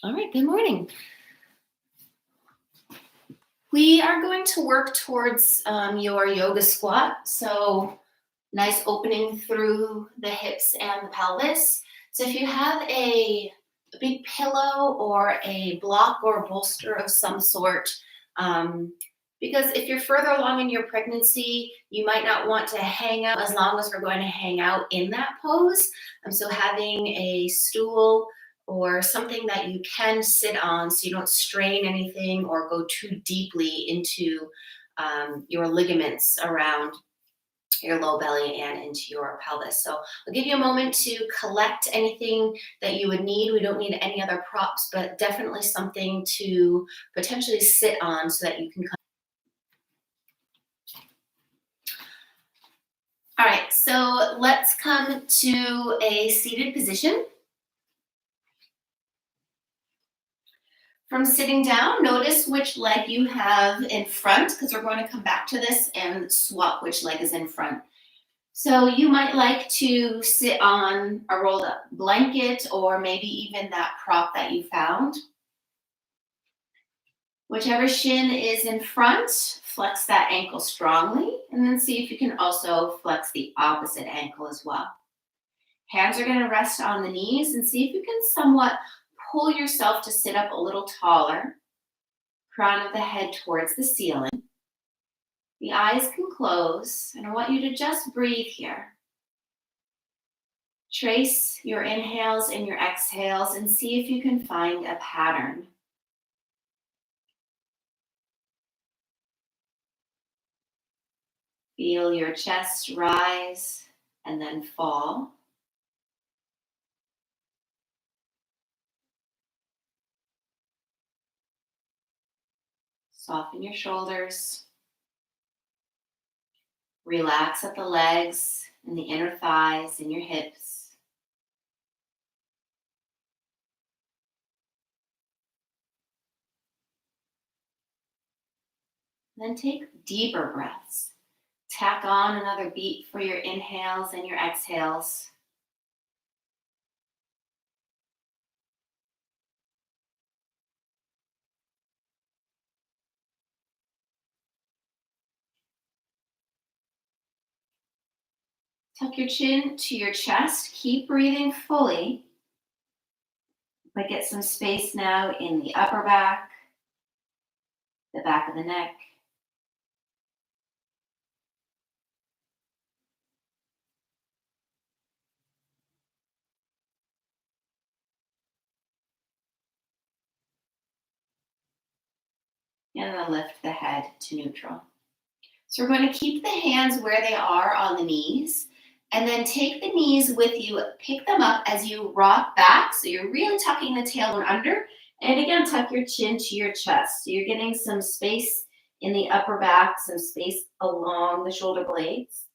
All right, good morning. We are going to work towards your yoga squat. So, nice opening through the hips and the pelvis. So, if you have a big pillow or a block or bolster of some sort, um, because if you're further along in your pregnancy, you might not want to hang out as long as we're going to hang out in that pose. So, having a stool or something that you can sit on so you don't strain anything or go too deeply into your ligaments around your low belly and into your pelvis. So I'll give you a moment to collect anything that you would need. We don't need any other props, but definitely something to potentially sit on so that you can come. All right, so let's come to a seated position. From sitting down, notice which leg you have in front because we're going to come back to this and swap which leg is in front. So you might like to sit on a rolled up blanket or maybe even that prop that you found. Whichever shin is in front, flex that ankle strongly and then see if you can also flex the opposite ankle as well. Hands are going to rest on the knees and see if you can somewhat pull yourself to sit up a little taller. Crown of the head towards the ceiling. The eyes can close, and I want you to just breathe here. Trace your inhales and your exhales and see if you can find a pattern. Feel your chest rise and then fall. Soften your shoulders. Relax at the legs and the inner thighs and your hips. Then take deeper breaths. Tack on another beat for your inhales and your exhales. Tuck your chin to your chest. Keep breathing fully. But get some space now in the upper back, the back of the neck. And then lift the head to neutral. So we're going to keep the hands where they are on the knees. And then take the knees with you, pick them up as you rock back. So you're really tucking the tailbone under. And again, tuck your chin to your chest. So you're getting some space in the upper back, some space along the shoulder blades.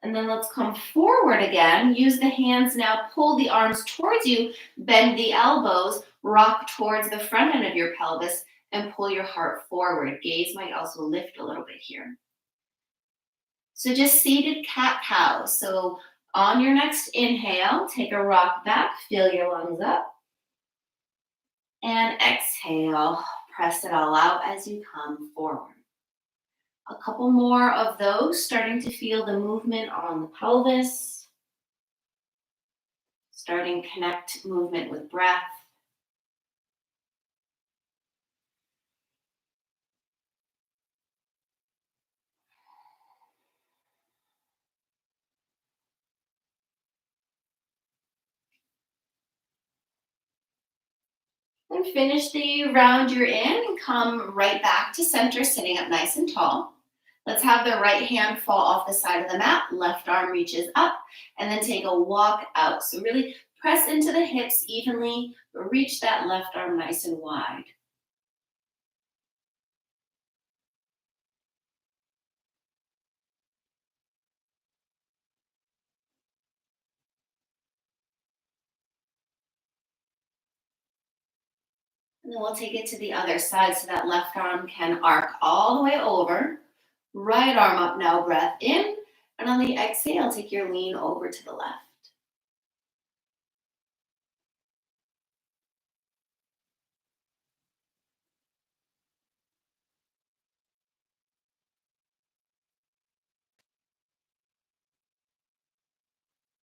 And then let's come forward again. Use the hands now, pull the arms towards you, bend the elbows, rock towards the front end of your pelvis, and pull your heart forward. Gaze might also lift a little bit here. So just seated cat-cow. So on your next inhale, take a rock back, fill your lungs up. And exhale, press it all out as you come forward. A couple more of those, starting to feel the movement on the pelvis. Starting connect movement with breath. Then finish the round you're in and come right back to center, sitting up nice and tall. Let's have the right hand fall off the side of the mat, left arm reaches up, and then take a walk out. So really press into the hips evenly, but reach that left arm nice and wide. And then we'll take it to the other side so that left arm can arc all the way over. Right arm up now, breath in. And on the exhale, take your lean over to the left.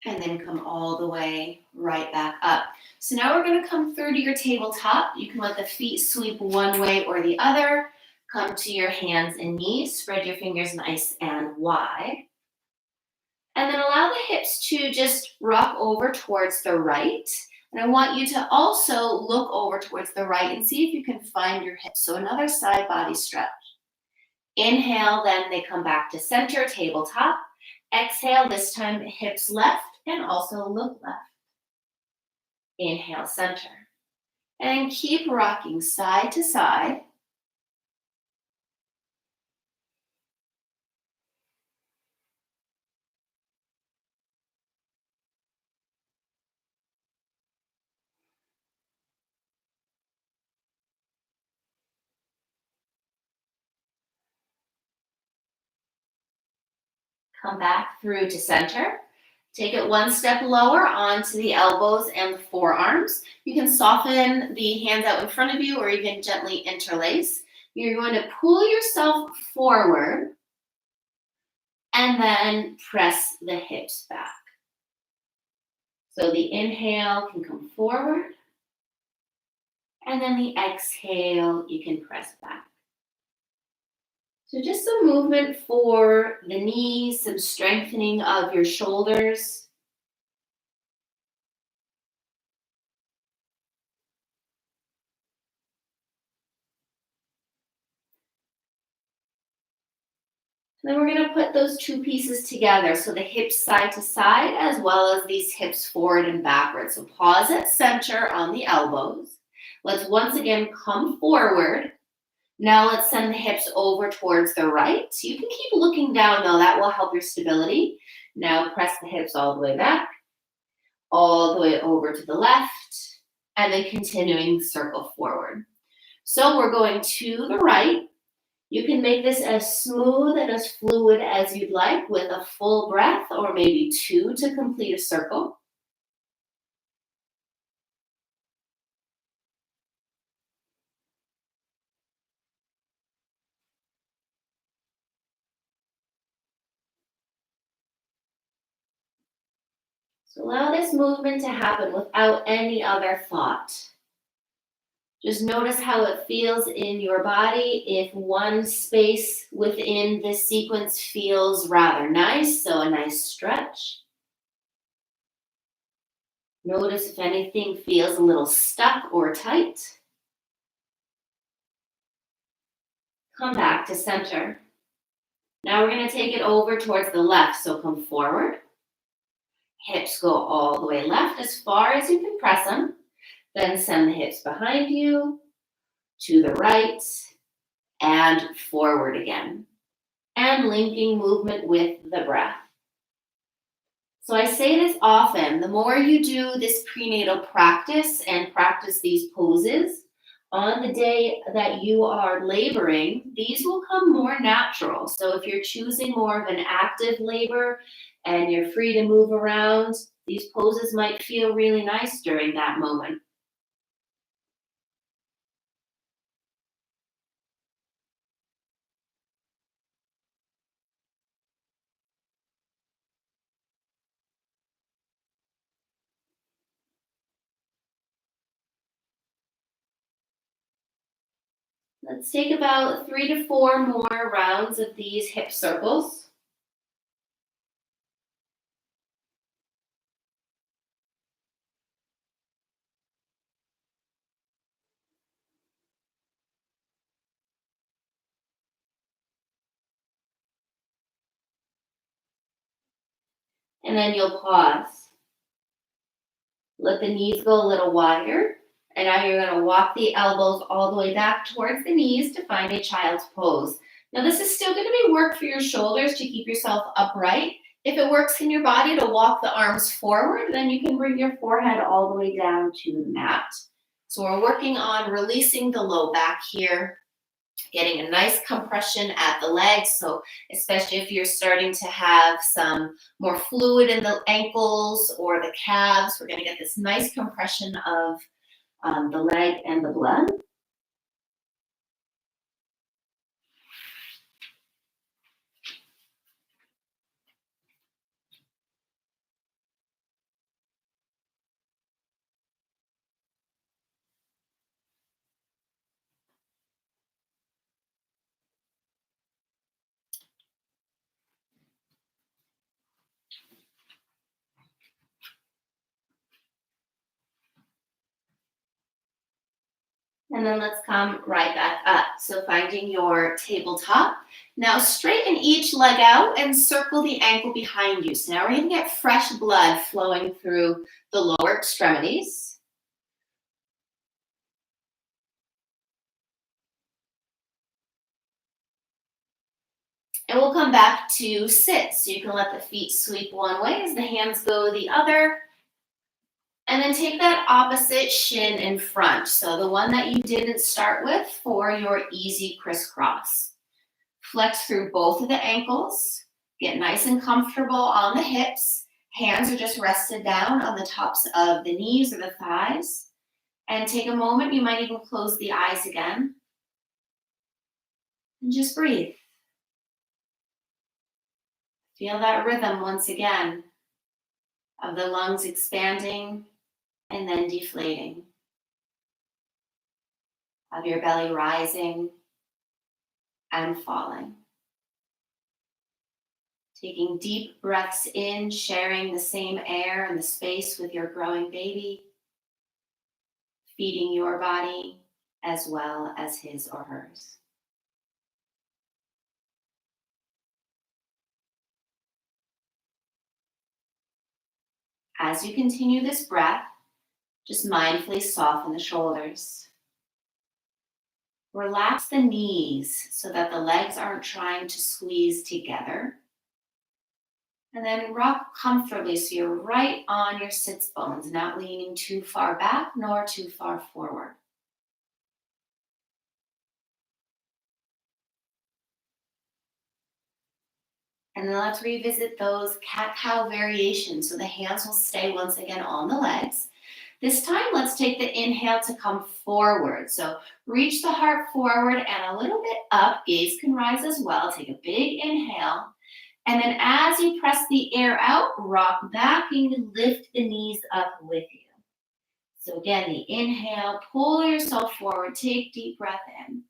and then come all the way right back up. So now we're going to come through to your tabletop. You can let the feet sweep one way or the other. Come to your hands and knees. Spread your fingers nice and wide. And then allow the hips to just rock over towards the right. And I want you to also look over towards the right and see if you can find your hips. So another side body stretch. Inhale, then they come back to center, tabletop. Exhale, this time hips left and also look left. Inhale, center. And keep rocking side to side. Come back through to center. Take it one step lower onto the elbows and the forearms. You can soften the hands out in front of you or even gently interlace. You're going to pull yourself forward and then press the hips back. So the inhale can come forward, and then the exhale, you can press back. So just some movement for the knees, some strengthening of your shoulders. Then we're going to put those two pieces together. So the hips side to side as well as these hips forward and backwards. So pause at center on the elbows. Let's once again come forward. Now let's send the hips over towards the right. You can keep looking down though. That will help your stability. Now press the hips all the way back, all the way over to the left, and then continuing circle forward. So we're going to the right. You can make this as smooth and as fluid as you'd like with a full breath or maybe two to complete a circle. So allow this movement to happen without any other thought. Just notice how it feels in your body. If one space within this sequence feels rather nice, so a nice stretch. Notice if anything feels a little stuck or tight. Come back to center. Now we're going to take it over towards the left, so come forward. Hips go all the way left as far as you can press them. Then send the hips behind you, to the right, and forward again. And linking movement with the breath. So I say this often, the more you do this prenatal practice and practice these poses, on the day that you are laboring, these will come more natural. So if you're choosing more of an active labor and you're free to move around, these poses might feel really nice during that moment. Let's take about 3 to 4 more rounds of these hip circles. And then you'll pause. Let the knees go a little wider. And now you're going to walk the elbows all the way back towards the knees to find a child's pose. Now this is still going to be work for your shoulders to keep yourself upright. If it works in your body to walk the arms forward, then you can bring your forehead all the way down to the mat. So we're working on releasing the low back here, getting a nice compression at the legs. So especially if you're starting to have some more fluid in the ankles or the calves, we're going to get this nice compression of the leg and the blood. And then let's come right back up. So finding your tabletop. Now straighten each leg out and circle the ankle behind you. So now we're going to get fresh blood flowing through the lower extremities. And we'll come back to sit. So you can let the feet sweep one way as the hands go the other. And then take that opposite shin in front. So the one that you didn't start with for your easy crisscross. Flex through both of the ankles. Get nice and comfortable on the hips. Hands are just rested down on the tops of the knees or the thighs. And take a moment, you might even close the eyes again. And just breathe. Feel that rhythm once again of the lungs expanding and then deflating. Of your belly rising and falling. Taking deep breaths in, sharing the same air and the space with your growing baby, feeding your body as well as his or hers. As you continue this breath, just mindfully soften the shoulders. Relax the knees so that the legs aren't trying to squeeze together. And then rock comfortably so you're right on your sits bones, not leaning too far back nor too far forward. And then let's revisit those cat-cow variations. So the hands will stay once again on the legs. This time, let's take the inhale to come forward. So reach the heart forward and a little bit up. Gaze can rise as well. Take a big inhale. And then as you press the air out, rock back and lift the knees up with you. So again, the inhale, pull yourself forward. Take deep breath in.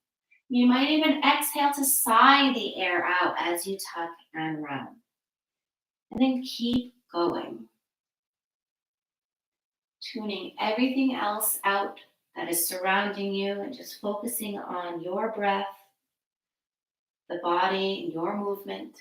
You might even exhale to sigh the air out as you tuck and round. And then keep going. Tuning everything else out that is surrounding you and just focusing on your breath, the body, and your movement.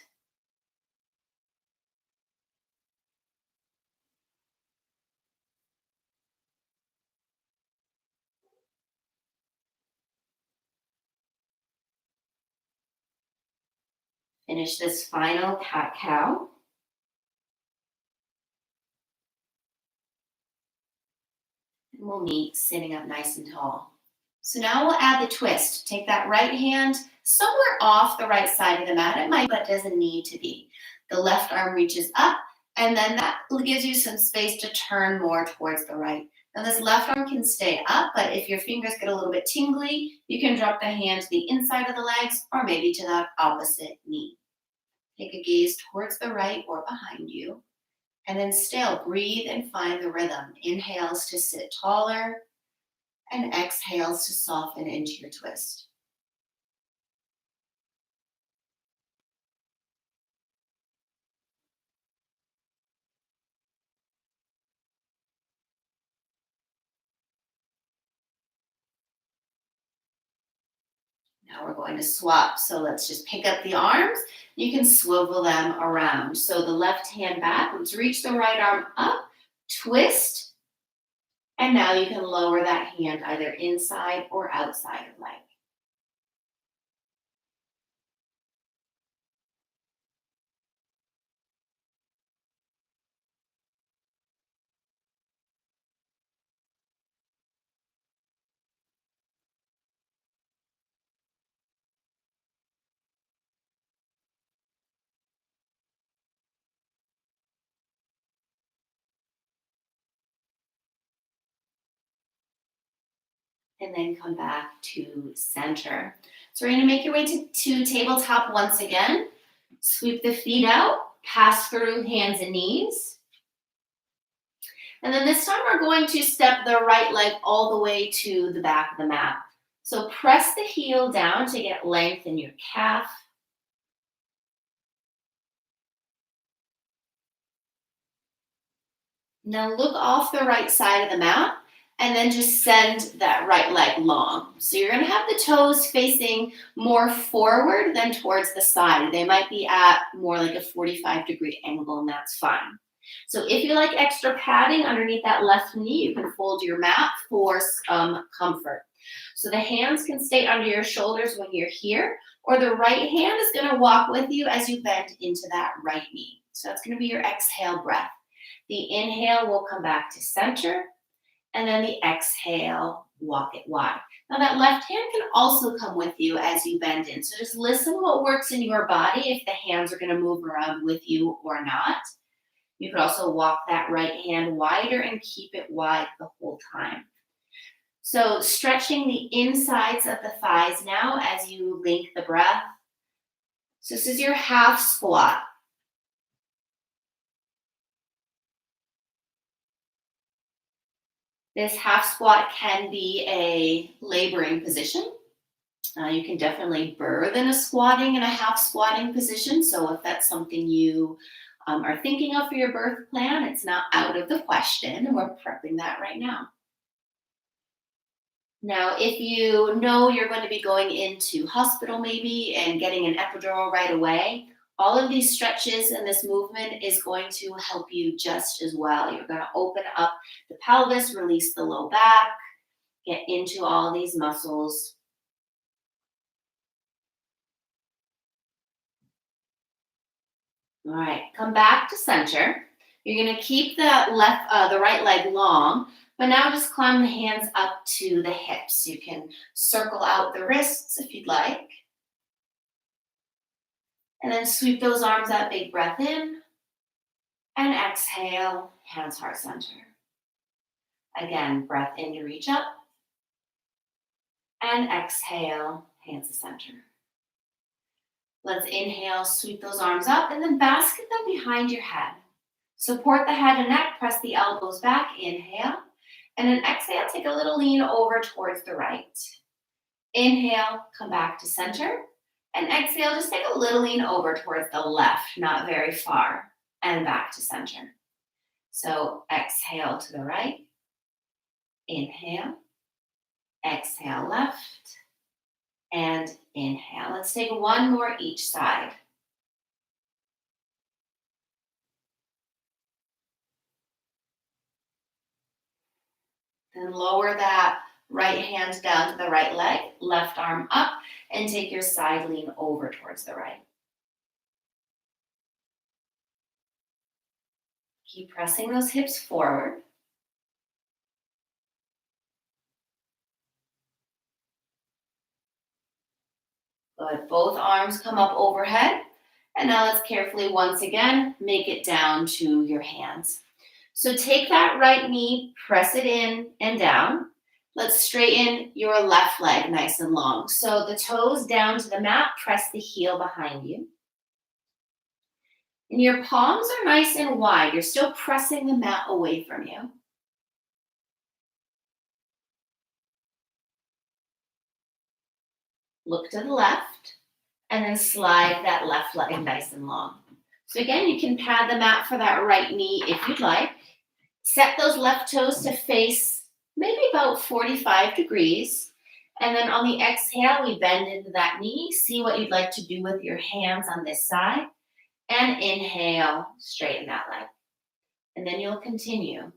Finish this final cat-cow. And we'll meet sitting up nice and tall. So now we'll add the twist. Take that right hand somewhere off the right side of the mat. It might, but it doesn't need to be. The left arm reaches up, and then that gives you some space to turn more towards the right. Now this left arm can stay up, but if your fingers get a little bit tingly, you can drop the hand to the inside of the legs or maybe to that opposite knee. Take a gaze towards the right or behind you. And then still breathe and find the rhythm. Inhales to sit taller and exhales to soften into your twist. Now we're going to swap. So let's just pick up the arms. You can swivel them around. So the left hand back, let's reach the right arm up, twist, and now you can lower that hand either inside or outside of leg. And then come back to center. So we're going to make your way to tabletop once again. Sweep the feet out, pass through hands and knees. And then this time we're going to step the right leg all the way to the back of the mat. So press the heel down to get length in your calf. Now look off the right side of the mat And then just send that right leg long. So you're gonna have the toes facing more forward than towards the side. They might be at more like a 45-degree angle, and that's fine. So if you like extra padding underneath that left knee, you can fold your mat for comfort. So the hands can stay under your shoulders when you're here, or the right hand is gonna walk with you as you bend into that right knee. So that's gonna be your exhale breath. The inhale will come back to center, and then the exhale, walk it wide. Now that left hand can also come with you as you bend in. So just listen to what works in your body, if the hands are gonna move around with you or not. You could also walk that right hand wider and keep it wide the whole time. So stretching the insides of the thighs now as you link the breath. So this is your half squat. This half squat can be a laboring position. You can definitely birth in a squatting and a half squatting position. So if that's something you are thinking of for your birth plan, it's not out of the question. We're prepping that right now. Now, if you know you're going to be going into hospital maybe and getting an epidural right away, all of these stretches and this movement is going to help you just as well. You're going to open up the pelvis, release the low back, get into all these muscles. All right, come back to center. You're going to keep the right leg long, but now just climb the hands up to the hips. You can circle out the wrists if you'd like. And then sweep those arms out, big breath in. And exhale, hands heart center. Again, breath in to reach up. And exhale, hands to center. Let's inhale, sweep those arms up, and then basket them behind your head. Support the head and neck, press the elbows back, inhale. And then exhale, take a little lean over towards the right. Inhale, come back to center. And exhale, just take a little lean over towards the left, not very far, and back to center. So exhale to the right. Inhale. Exhale left. And inhale. Let's take one more each side. Then lower that right hand down to the right leg, left arm up, and take your side lean over towards the right. Keep pressing those hips forward. Good. Both arms come up overhead. And now let's carefully, once again, make it down to your hands. So take that right knee, press it in and down. Let's straighten your left leg nice and long. So the toes down to the mat, press the heel behind you. And your palms are nice and wide. You're still pressing the mat away from you. Look to the left, and then slide that left leg nice and long. So again, you can pad the mat for that right knee if you'd like. Set those left toes to face maybe about 45 degrees. And then on the exhale, we bend into that knee. See what you'd like to do with your hands on this side. And inhale, straighten that leg. And then you'll continue.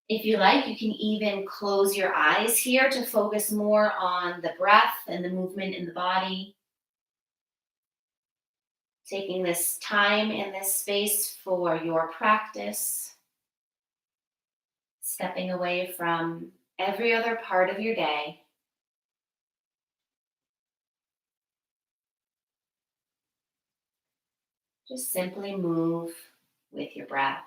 If you like, you can even close your eyes here to focus more on the breath and the movement in the body. Taking this time in this space for your practice. Stepping away from every other part of your day. Just simply move with your breath.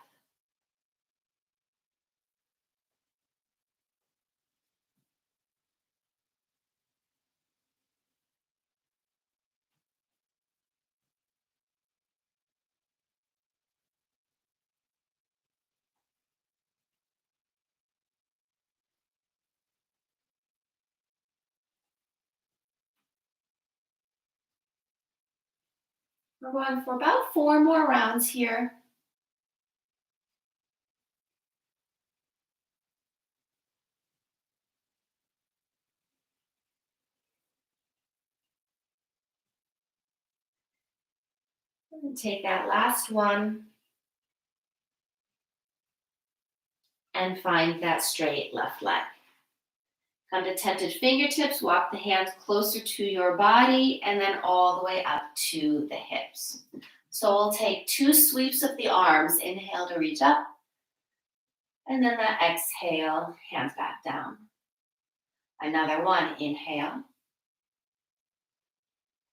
We're going for about 4 more rounds here. And take that last one and find that straight left leg. Come to tented fingertips, walk the hands closer to your body, and then all the way up to the hips. So we'll take 2 sweeps of the arms. Inhale to reach up, and then that exhale, hands back down. Another one, inhale,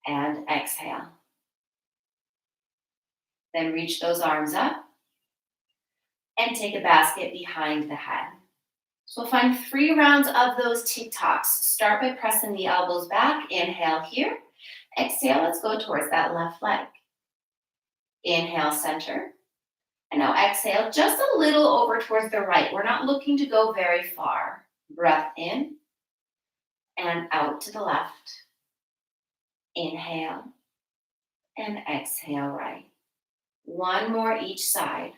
and exhale. Then reach those arms up, and take a basket behind the head. So we'll find 3 rounds of those TikToks. Start by pressing the elbows back. Inhale here. Exhale, let's go towards that left leg. Inhale, center. And now exhale, just a little over towards the right. We're not looking to go very far. Breath in and out to the left. Inhale and exhale right. One more each side.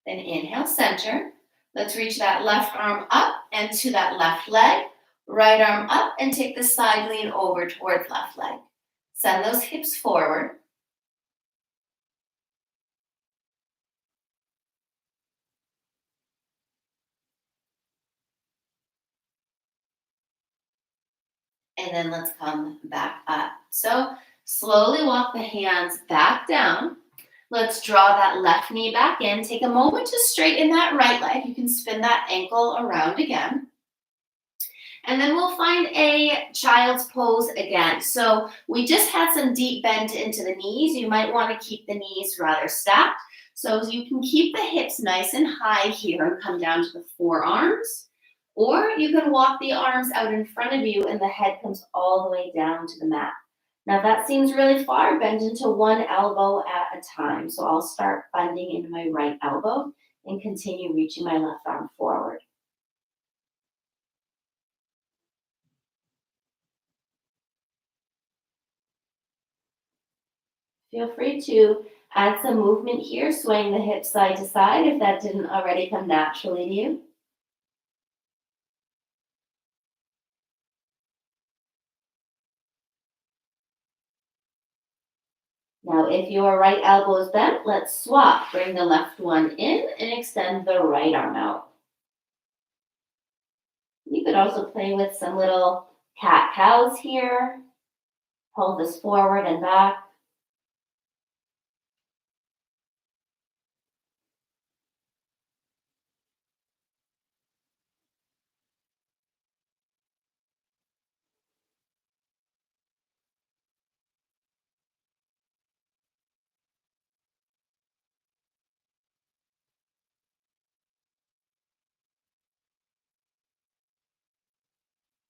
Then inhale, center. Let's reach that left arm up and to that left leg. Right arm up and take the side lean over towards left leg. Send those hips forward. And then let's come back up. So slowly walk the hands back down. Let's draw that left knee back in. Take a moment to straighten that right leg. You can spin that ankle around again. And then we'll find a child's pose again. So we just had some deep bend into the knees. You might want to keep the knees rather stacked. So you can keep the hips nice and high here and come down to the forearms. Or you can walk the arms out in front of you and the head comes all the way down to the mat. Now if that seems really far, bend into one elbow at a time. So I'll start bending into my right elbow and continue reaching my left arm forward. Feel free to add some movement here, swaying the hips side to side if that didn't already come naturally to you. Now, if your right elbow is bent, let's swap. Bring the left one in and extend the right arm out. You could also play with some little cat-cows here. Pull this forward and back.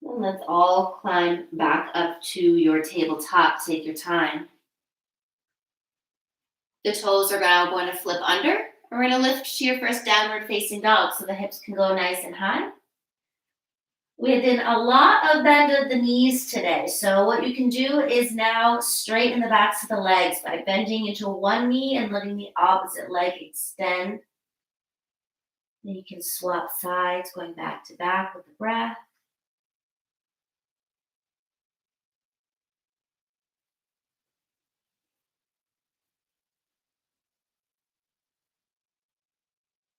And let's all climb back up to your tabletop. Take your time. The toes are now going to flip under. We're going to lift to your first downward facing dog so the hips can go nice and high. We did a lot of bend of the knees today. So what you can do is now straighten the backs of the legs by bending into one knee and letting the opposite leg extend. Then you can swap sides, going back to back with the breath.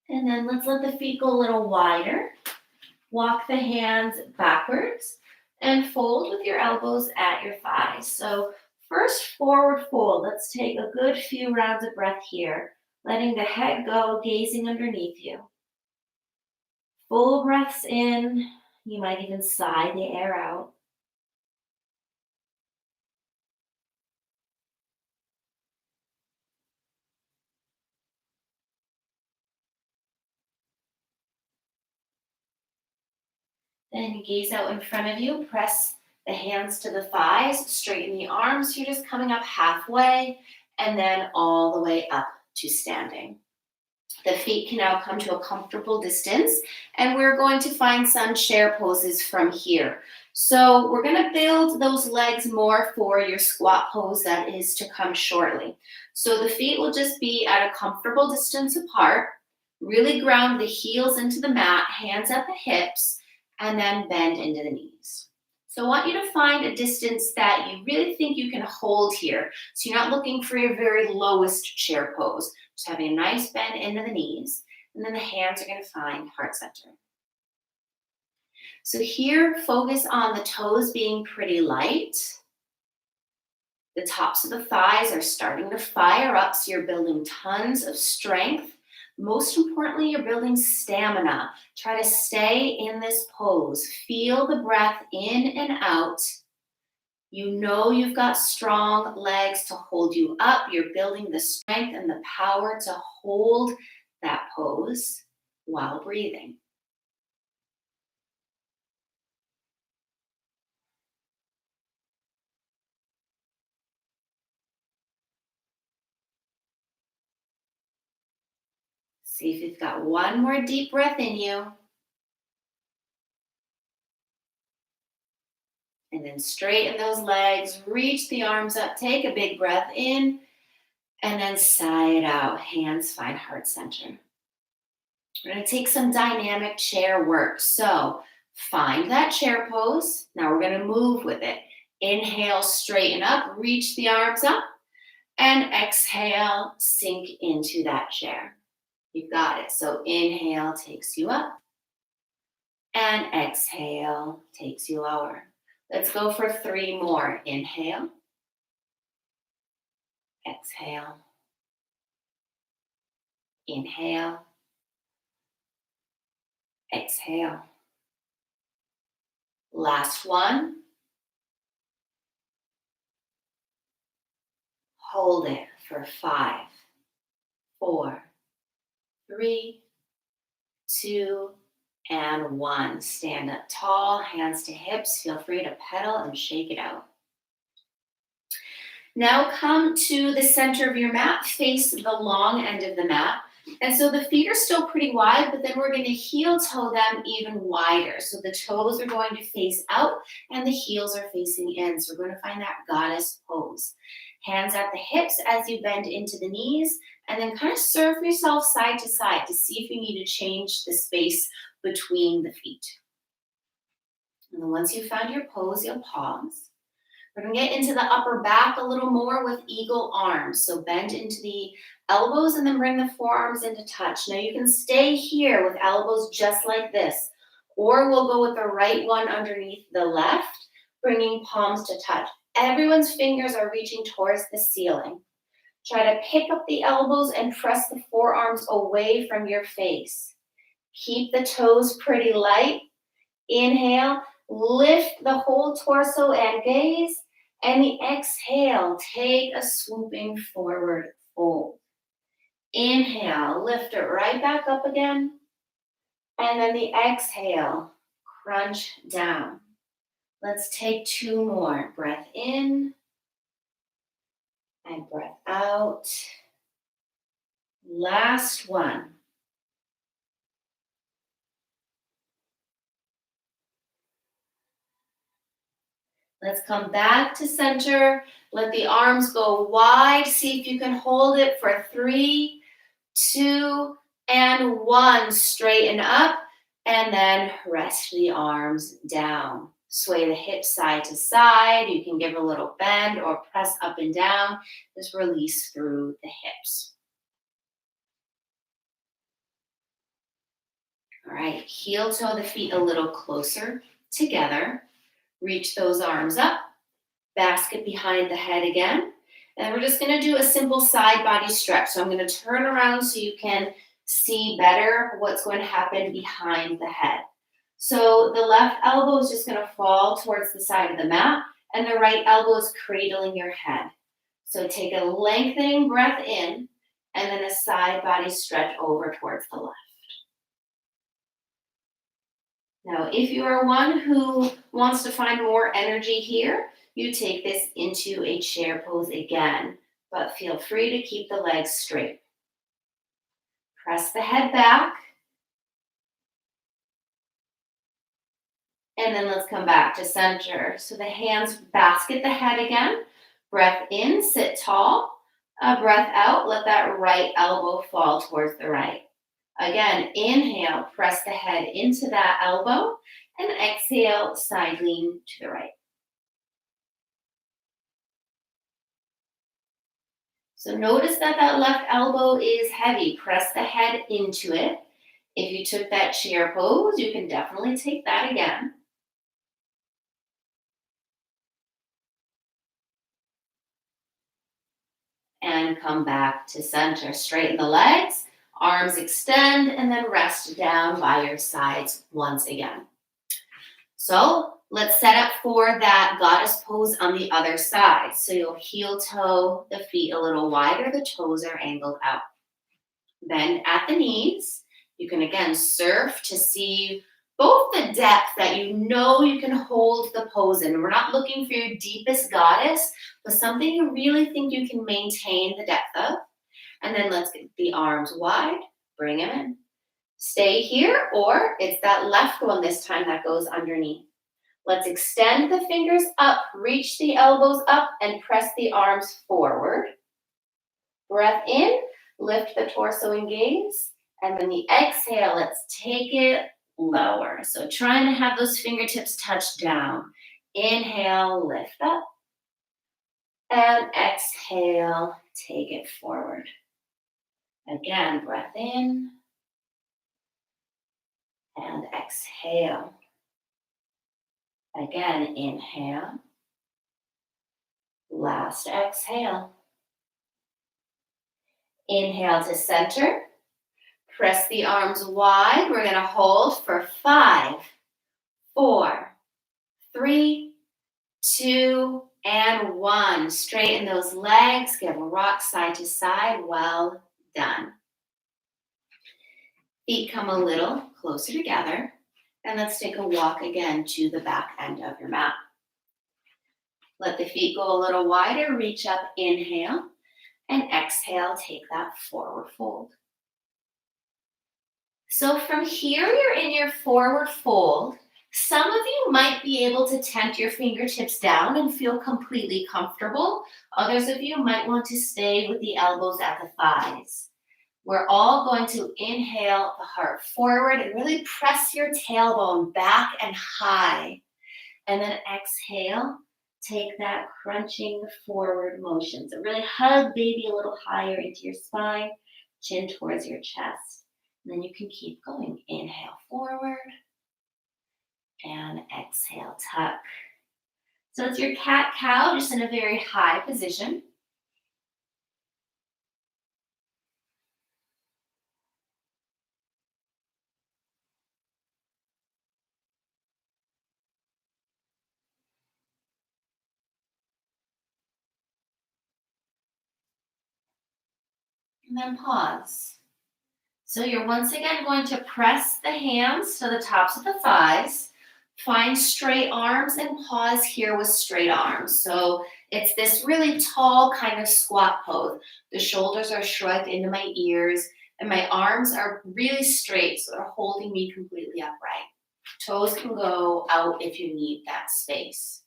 And then let's let the feet go a little wider. Walk the hands backwards and fold with your elbows at your thighs. So first forward fold. Let's take a good few rounds of breath here, letting the head go, gazing underneath you. Full breaths in. You might even sigh the air out. Then gaze out in front of you. Press the hands to the thighs. Straighten the arms. You're just coming up halfway and then all the way up to standing. The feet can now come to a comfortable distance, and we're going to find some chair poses from here. So we're going to build those legs more for your squat pose that is to come shortly. So the feet will just be at a comfortable distance apart. Really ground the heels into the mat, hands at the hips, and then bend into the knees. So I want you to find a distance that you really think you can hold here. So you're not looking for your very lowest chair pose. Just having a nice bend into the knees. And then the hands are going to find heart center. So here, focus on the toes being pretty light. The tops of the thighs are starting to fire up, so you're building tons of strength. Most importantly, you're building stamina. Try to stay in this pose. Feel the breath in and out. You know you've got strong legs to hold you up. You're building the strength and the power to hold that pose while breathing. See if you've got one more deep breath in you. And then straighten those legs, reach the arms up, take a big breath in, and then sigh it out. Hands find heart center. We're going to take some dynamic chair work. So find that chair pose. Now we're going to move with it. Inhale, straighten up, reach the arms up, and exhale, sink into that chair. You've got it. So inhale takes you up, and exhale takes you lower. Let's go for 3 more. Inhale, exhale, inhale, exhale. Last one. Hold it for 5, 4, 3, 2, and 1. Stand up tall, hands to hips. Feel free to pedal and shake it out. Now come to the center of your mat, face the long end of the mat. And so the feet are still pretty wide, but then we're going to heel toe them even wider. So the toes are going to face out and the heels are facing in. So we're going to find that goddess pose. Hands at the hips as you bend into the knees, and then kind of surf yourself side to side to see if you need to change the space between the feet. And then once you've found your pose, you'll pause. We're going to get into the upper back a little more with eagle arms. So bend into the elbows and then bring the forearms into touch. Now you can stay here with elbows just like this, or we'll go with the right one underneath the left, bringing palms to touch. Everyone's fingers are reaching towards the ceiling. Try to pick up the elbows and press the forearms away from your face. Keep the toes pretty light. Inhale, lift the whole torso and gaze. And the exhale, take a swooping forward fold. Inhale, lift it right back up again. And then the exhale, crunch down. Let's take 2 more. Breath in and breath out. Last one. Let's come back to center. Let the arms go wide. See if you can hold it for 3, 2, and 1. Straighten up and then rest the arms down. Sway the hips side to side. You can give a little bend or press up and down. Just release through the hips. All right, heel toe the feet a little closer together. Reach those arms up. Basket behind the head again. And we're just going to do a simple side body stretch. So I'm going to turn around so you can see better what's going to happen behind the head. So the left elbow is just going to fall towards the side of the mat, and the right elbow is cradling your head. So take a lengthening breath in, and then a side body stretch over towards the left. Now, if you are one who wants to find more energy here, you take this into a chair pose again, but feel free to keep the legs straight. Press the head back. And then let's come back to center. So the hands basket the head again. Breath in, sit tall. A breath out, let that right elbow fall towards the right. Again, inhale, press the head into that elbow, and exhale, side lean to the right. So notice that that left elbow is heavy. Press the head into it. If you took that chair pose, you can definitely take that again. And come back to center. Straighten the legs, arms extend, and then rest down by your sides once again. So let's set up for that goddess pose on the other side. So you'll heel toe the feet a little wider, the toes are angled out. Bend at the knees. You can again surf to see both the depth that you know you can hold the pose in. We're not looking for your deepest goddess, but something you really think you can maintain the depth of. And then let's get the arms wide, bring them in. Stay here, or it's that left one this time that goes underneath. Let's extend the fingers up, reach the elbows up, and press the arms forward. Breath in, lift the torso and gaze. And then the exhale, let's take it lower. So trying to have those fingertips touch down. Inhale, lift up. And exhale, take it forward. Again, breath in. And exhale. Again, inhale. Last exhale. Inhale to center. Press the arms wide. We're going to hold for 5, 4, 3, 2, and 1. Straighten those legs. Give a rock side to side. Well done. Feet come a little closer together. And let's take a walk again to the back end of your mat. Let the feet go a little wider. Reach up, inhale. And exhale, take that forward fold. So from here, you're in your forward fold. Some of you might be able to tent your fingertips down and feel completely comfortable. Others of you might want to stay with the elbows at the thighs. We're all going to inhale the heart forward and really press your tailbone back and high. And then exhale, take that crunching forward motion. So really hug baby a little higher into your spine, chin towards your chest. And then you can keep going. Inhale forward and exhale, tuck. So it's your cat-cow, just in a very high position. And then pause. So you're once again going to press the hands to the tops of the thighs. Find straight arms and pause here with straight arms. So it's this really tall kind of squat pose. The shoulders are shrugged into my ears and my arms are really straight, so they're holding me completely upright. Toes can go out if you need that space.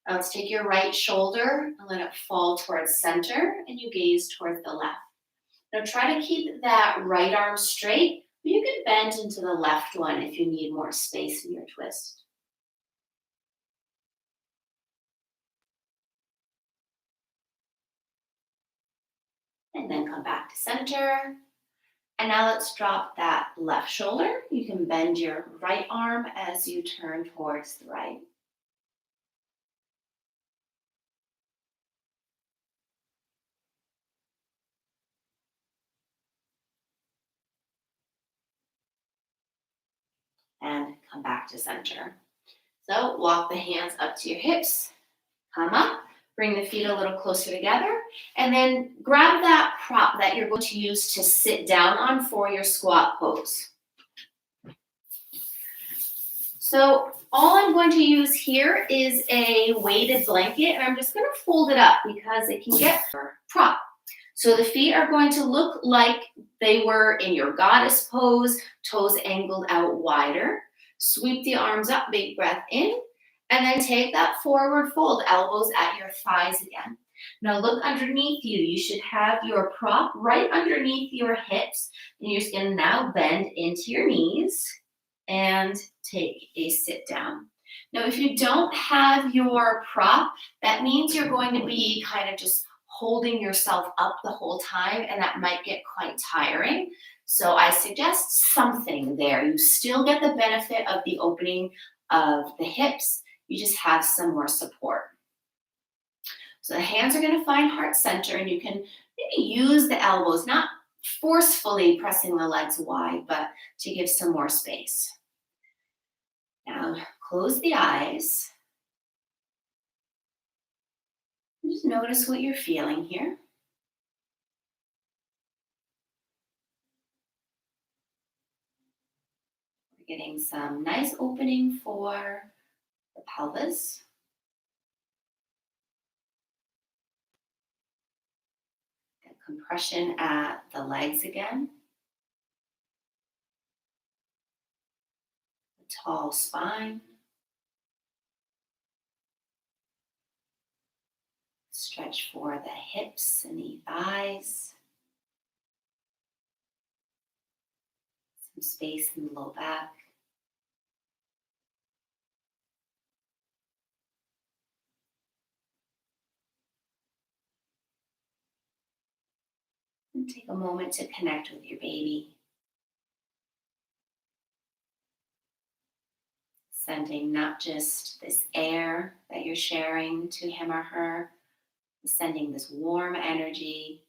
Now let's take your right shoulder and let it fall towards center and you gaze towards the left. Now try to keep that right arm straight, but you can bend into the left one if you need more space in your twist. And then come back to center. And now let's drop that left shoulder. You can bend your right arm as you turn towards the right. And come back to center. So walk the hands up to your hips, come up, bring the feet a little closer together, and then grab that prop that you're going to use to sit down on for your squat pose. So all I'm going to use here is a weighted blanket, and I'm just going to fold it up because it can get prop. So the feet are going to look like they were in your goddess pose, toes angled out wider. Sweep the arms up, big breath in, And then take that forward fold, elbows at your thighs again. Now look underneath you. You should have your prop right underneath your hips. And you're just going to now bend into your knees and take a sit down. Now, if you don't have your prop, that means you're going to be kind of just holding yourself up the whole time, and that might get quite tiring. So I suggest something there. You still get the benefit of the opening of the hips, you just have some more support. So the hands are going to find heart center, and you can maybe use the elbows, not forcefully pressing the legs wide, but to give some more space. Now close the eyes. Just notice what you're feeling here. We're getting some nice opening for the pelvis. Get compression at the legs again. A tall spine. Stretch for the hips and the thighs. Some space in the low back. And take a moment to connect with your baby. Sending not just this air that you're sharing to him or her, sending this warm energy,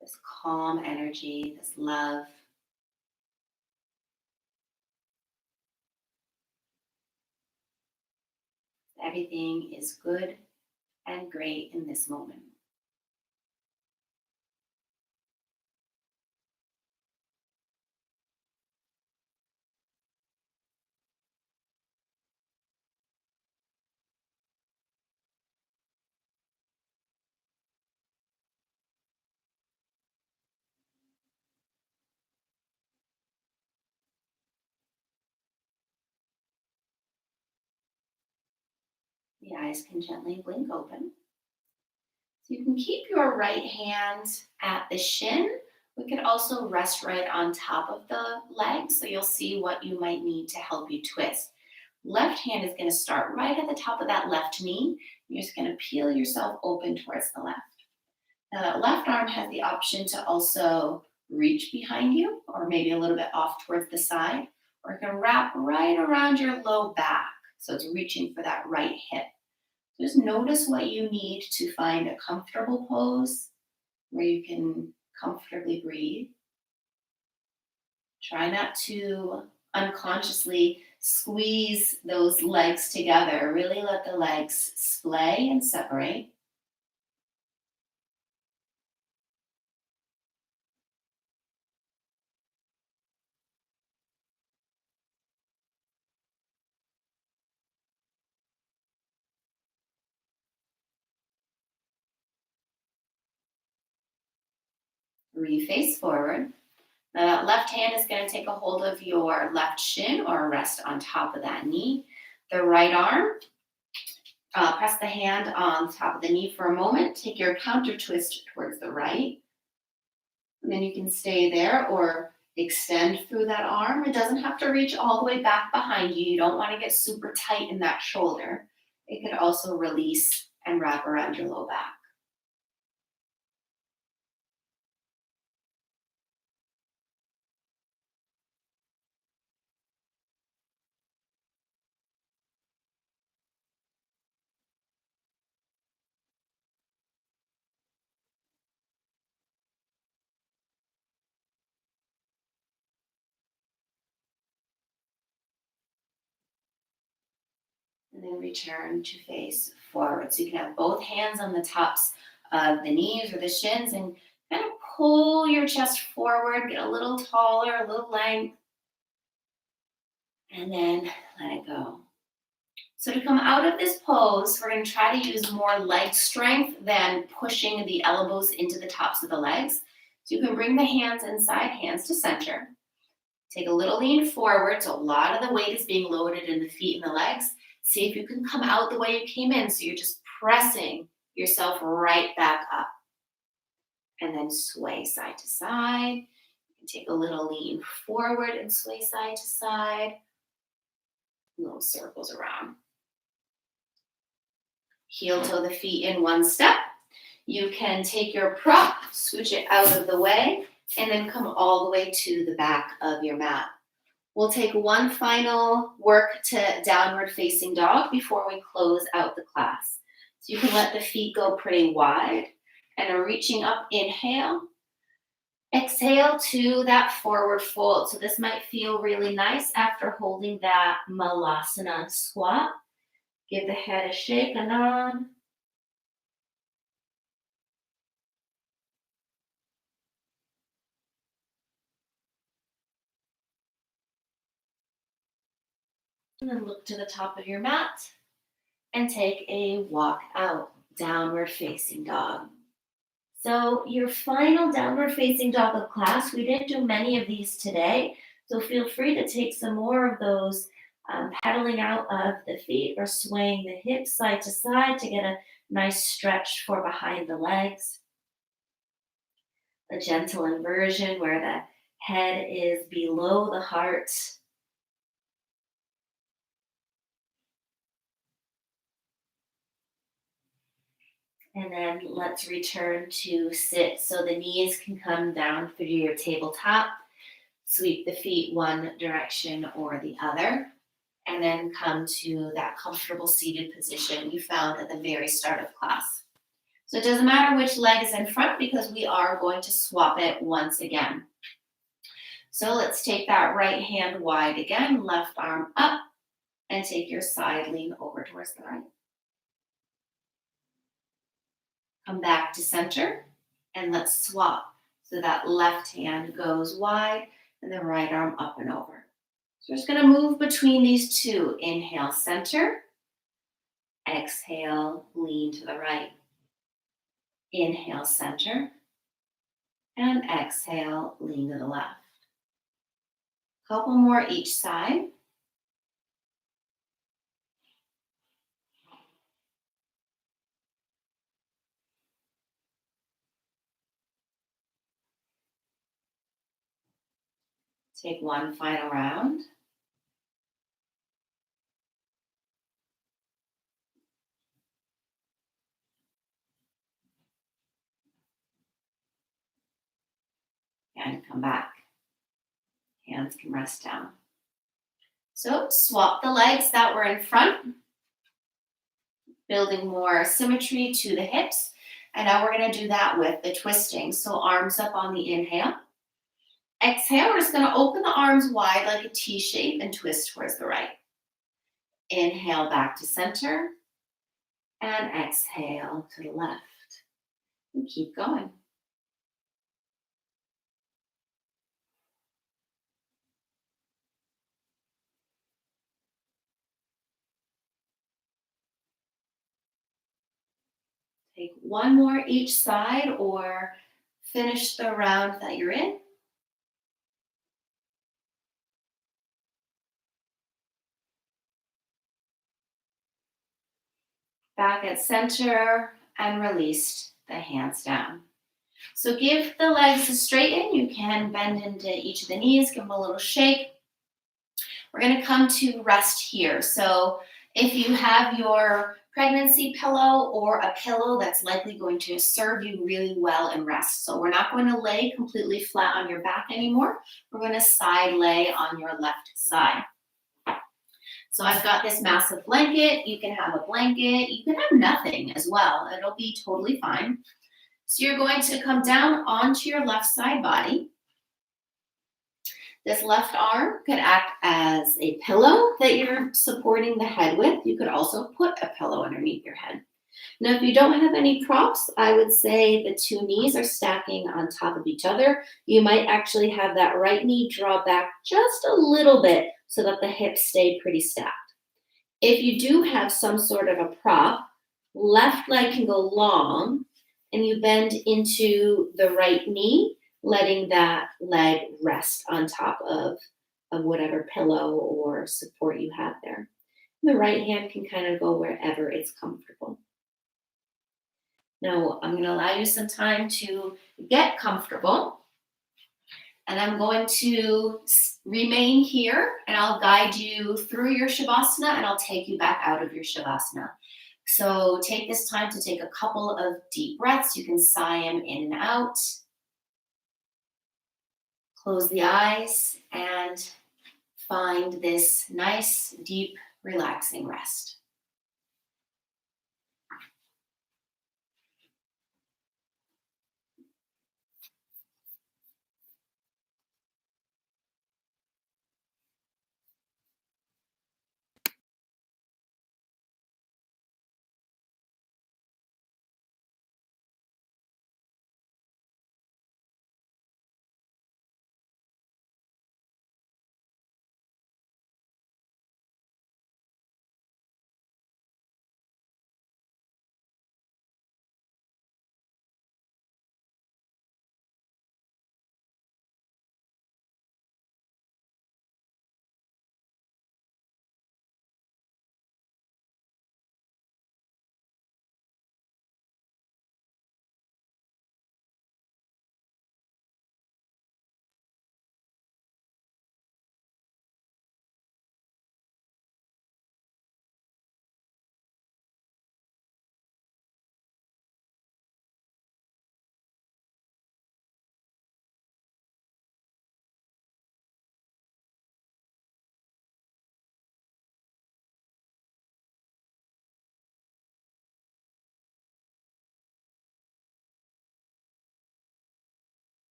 this calm energy, this love. Everything is good and great in this moment. The eyes can gently blink open. So you can keep your right hand at the shin. We could also rest right on top of the leg, so you'll see what you might need to help you twist. Left hand is going to start right at the top of that left knee. You're just going to peel yourself open towards the left. Now that left arm has the option to also reach behind you, or maybe a little bit off towards the side, or it can wrap right around your low back. So it's reaching for that right hip. Just notice what you need to find a comfortable pose where you can comfortably breathe. Try not to unconsciously squeeze those legs together. Really let the legs splay and separate. Reface forward. Now that left hand is going to take a hold of your left shin or rest on top of that knee. The right arm, press the hand on top of the knee for a moment. Take your counter twist towards the right. And then you can stay there or extend through that arm. It doesn't have to reach all the way back behind you. You don't want to get super tight in that shoulder. It could also release and wrap around your low back. And then return to face forward. So you can have both hands on the tops of the knees or the shins and kind of pull your chest forward, get a little taller, a little length, and then let it go. So to come out of this pose, we're going to try to use more leg strength than pushing the elbows into the tops of the legs. So you can bring the hands inside, hands to center. Take a little lean forward, so a lot of the weight is being loaded in the feet and the legs. See if you can come out the way you came in, so you're just pressing yourself right back up. And then sway side to side. Take a little lean forward and sway side to side. Little circles around. Heel toe the feet in one step. You can take your prop, switch it out of the way, and then come all the way to the back of your mat. We'll take one final work to downward facing dog before we close out the class. So you can let the feet go pretty wide and reaching up, inhale. Exhale to that forward fold. So this might feel really nice after holding that Malasana squat. Give the head a shake, a nod. And then look to the top of your mat and take a walk out, downward facing dog. So your final downward facing dog of class, we didn't do many of these today, so feel free to take some more of those pedaling out of the feet or swaying the hips side to side to get a nice stretch for behind the legs. A gentle inversion where the head is below the heart. And then let's return to sit so the knees can come down through your tabletop. Sweep the feet one direction or the other. And then come to that comfortable seated position you found at the very start of class. So it doesn't matter which leg is in front because we are going to swap it once again. So let's take that right hand wide again, left arm up, and take your side lean over towards the right. Come back to center and let's swap. So that left hand goes wide and the right arm up and over. So we're just going to move between these two. Inhale, center. Exhale, lean to the right. Inhale, center. And exhale, lean to the left. Couple more each side. Take one final round. And come back. Hands can rest down. So swap the legs that were in front, building more symmetry to the hips. And now we're going to do that with the twisting. So arms up on the inhale. Exhale, we're just going to open the arms wide like a T shape and twist towards the right. Inhale back to center. And exhale to the left. And keep going. Take one more each side or finish the round that you're in. Back at center and release the hands down. So give the legs a straighten. You can bend into each of the knees, give them a little shake. We're going to come to rest here. So if you have your pregnancy pillow or a pillow that's likely going to serve you really well in rest. So we're not going to lay completely flat on your back anymore. We're going to side lay on your left side. So I've got this massive blanket. You can have a blanket. You can have nothing as well. It'll be totally fine. So you're going to come down onto your left side body. This left arm could act as a pillow that you're supporting the head with. You could also put a pillow underneath your head. Now, if you don't have any props, I would say the two knees are stacking on top of each other. You might actually have that right knee draw back just a little bit so that the hips stay pretty stacked. If you do have some sort of a prop, left leg can go long and you bend into the right knee, letting that leg rest on top of of whatever pillow or support you have there. The right hand can kind of go wherever it's comfortable. Now, I'm going to allow you some time to get comfortable, and I'm going to remain here, and I'll guide you through your Shavasana, and I'll take you back out of your Shavasana. So take this time to take a couple of deep breaths. You can sigh them in and out. Close the eyes and find this nice, deep, relaxing rest.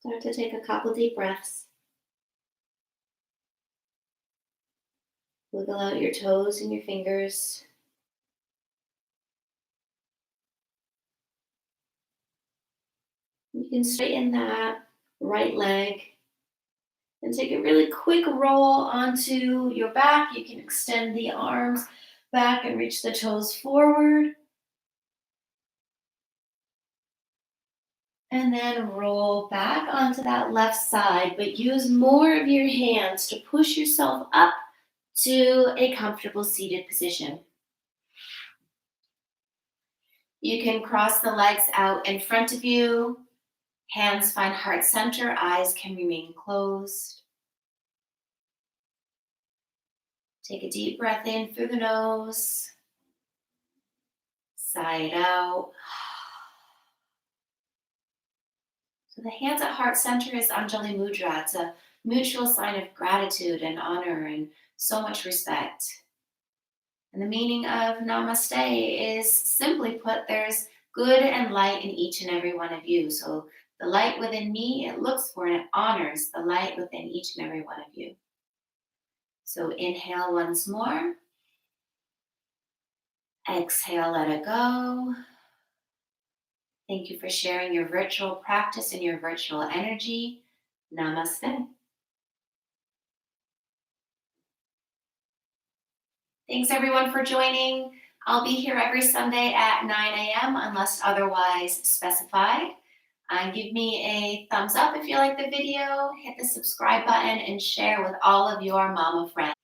Start to take a couple deep breaths. Wiggle out your toes and your fingers. You can straighten that right leg and take a really quick roll onto your back. You can extend the arms back and reach the toes forward. And then roll back onto that left side, but use more of your hands to push yourself up to a comfortable seated position. You can cross the legs out in front of you. Hands find heart center, eyes can remain closed. Take a deep breath in through the nose, sigh it out. So the hands at heart center is Anjali Mudra. It's a mutual sign of gratitude and honor and so much respect. And the meaning of namaste is simply put, there's good and light in each and every one of you. So the light within me, it looks for and it honors the light within each and every one of you. So inhale once more. Exhale, let it go. Thank you for sharing your virtual practice and your virtual energy. Namaste. Thanks everyone for joining. I'll be here every Sunday at 9 a.m. unless otherwise specified. Give me a thumbs up if you like the video, hit the subscribe button, and share with all of your mama friends.